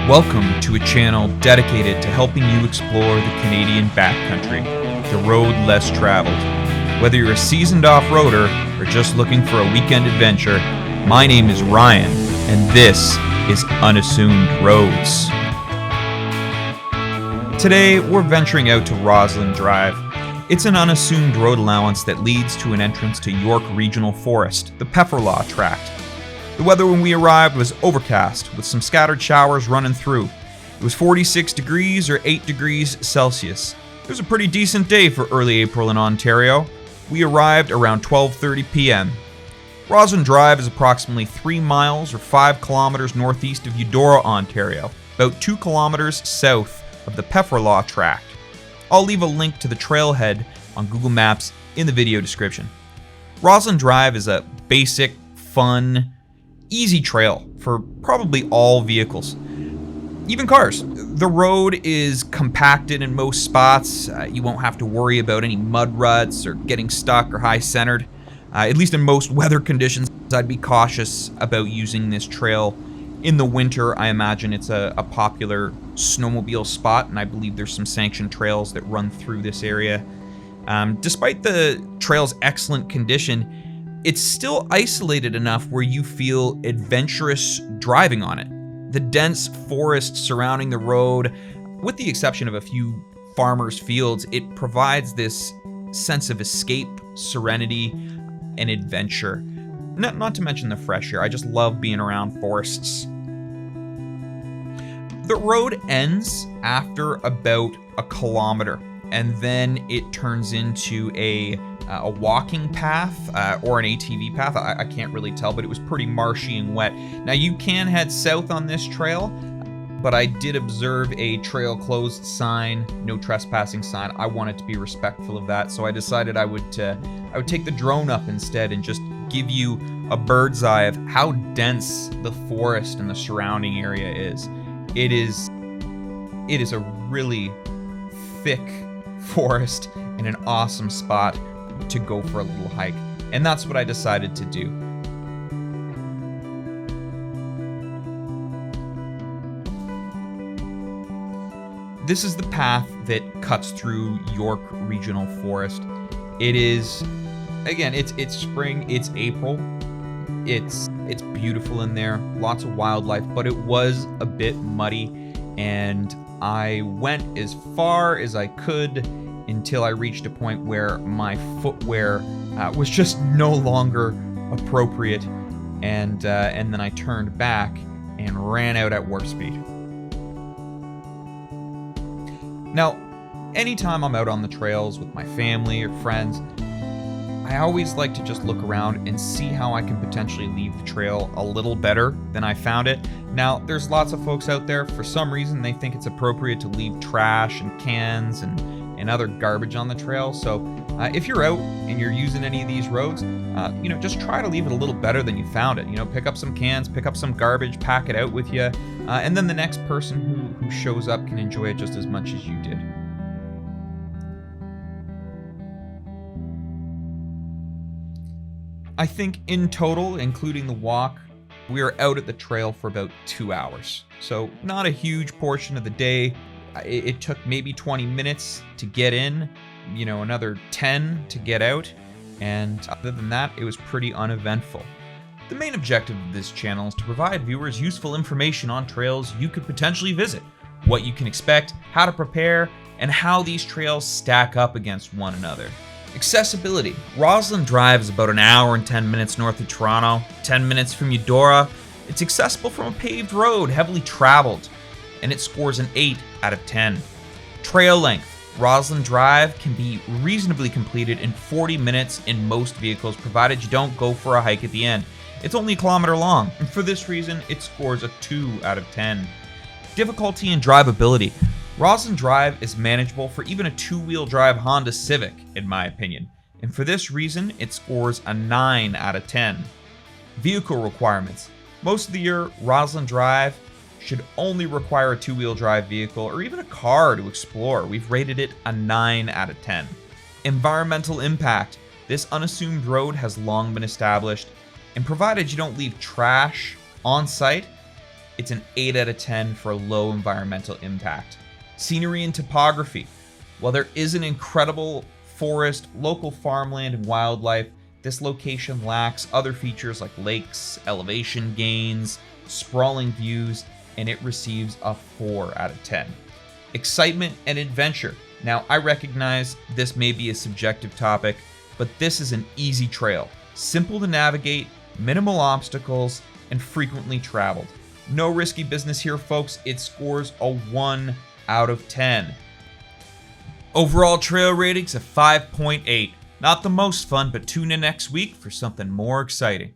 Welcome to a channel dedicated to helping you explore the Canadian backcountry, the road less traveled. Whether you're a seasoned off-roader or just looking for a weekend adventure, my name is Ryan, and this is Unassumed Roads. Today, we're venturing out to Roslyn Drive. It's an unassumed road allowance that leads to an entrance to York Regional Forest, the Pefferlaw Tract. The weather when we arrived was overcast, with some scattered showers running through. It was 46 degrees or 8 degrees Celsius. It was a pretty decent day for early April in Ontario. We arrived around 12:30 p.m. Roslyn Drive is approximately 3 miles or 5 kilometers northeast of Eudora, Ontario, about 2 kilometers south of the Pefferlaw Tract. I'll leave a link to the trailhead on Google Maps in the video description. Roslyn Drive is a basic, fun, easy trail for probably all vehicles, even cars. The road is compacted in most spots. You won't have to worry about any mud ruts or getting stuck or high centered. At least in most weather conditions, I'd be cautious about using this trail. In the winter, I imagine it's a popular snowmobile spot, and I believe there's some sanctioned trails that run through this area. Despite the trail's excellent condition, it's still isolated enough where you feel adventurous driving on it. The dense forest surrounding the road, with the exception of a few farmers' fields, it provides this sense of escape, serenity, and adventure. Not to mention the fresh air. I just love being around forests. The road ends after about a kilometer, and then it turns into a walking path or an ATV path. I can't really tell, but it was pretty marshy and wet. Now you can head south on this trail, but I did observe a trail closed sign, no trespassing sign. I wanted to be respectful of that, so I decided I would take the drone up instead and just give you a bird's eye of how dense the forest and the surrounding area is. It is a really thick forest and an awesome spot to go for a little hike, and that's what I decided to do. This is the path that cuts through York Regional Forest. It is, again, it's spring, it's April, it's beautiful in there, lots of wildlife, but it was a bit muddy, and I went as far as I could until I reached a point where my footwear was just no longer appropriate, and then I turned back and ran out at warp speed. Now, anytime I'm out on the trails with my family or friends, I always like to just look around and see how I can potentially leave the trail a little better than I found it. Now, there's lots of folks out there, for some reason, they think it's appropriate to leave trash and cans and other garbage on the trail. So if you're out and you're using any of these roads, just try to leave it a little better than you found it. Pick up some cans, pick up some garbage, pack it out with you, and then the next person who shows up can enjoy it just as much as you did. I think in total, including the walk, we were out at the trail for about 2 hours. So not a huge portion of the day. It took maybe 20 minutes to get in, another 10 to get out, and other than that, it was pretty uneventful. The main objective of this channel is to provide viewers useful information on trails you could potentially visit, what you can expect, how to prepare, and how these trails stack up against one another. Accessibility. Roslyn Drive is about an hour and 10 minutes north of Toronto, 10 minutes from Eudora. It's accessible from a paved road, heavily traveled, and it scores an 8 out of 10. Trail length. Roslyn Drive can be reasonably completed in 40 minutes in most vehicles, provided you don't go for a hike at the end. It's only a kilometer long, and for this reason, it scores a 2 out of 10. Difficulty and drivability. Roslyn Drive is manageable for even a two-wheel drive Honda Civic, in my opinion, and for this reason, it scores a 9 out of 10. Vehicle requirements. Most of the year, Roslyn Drive should only require a two-wheel drive vehicle or even a car to explore. We've rated it a 9 out of 10. Environmental impact. This unassumed road has long been established, and provided you don't leave trash on site, It's an 8 out of 10 for low environmental impact. Scenery and topography. While there is an incredible forest, local farmland, and wildlife, this location lacks other features like lakes, elevation gains, sprawling views, and it receives a 4 out of 10. Excitement and adventure. Now, I recognize this may be a subjective topic, but this is an easy trail. Simple to navigate, minimal obstacles, and frequently traveled. No risky business here, folks. It scores a 1 out of 10. Overall trail ratings of 5.8. Not the most fun, but tune in next week for something more exciting.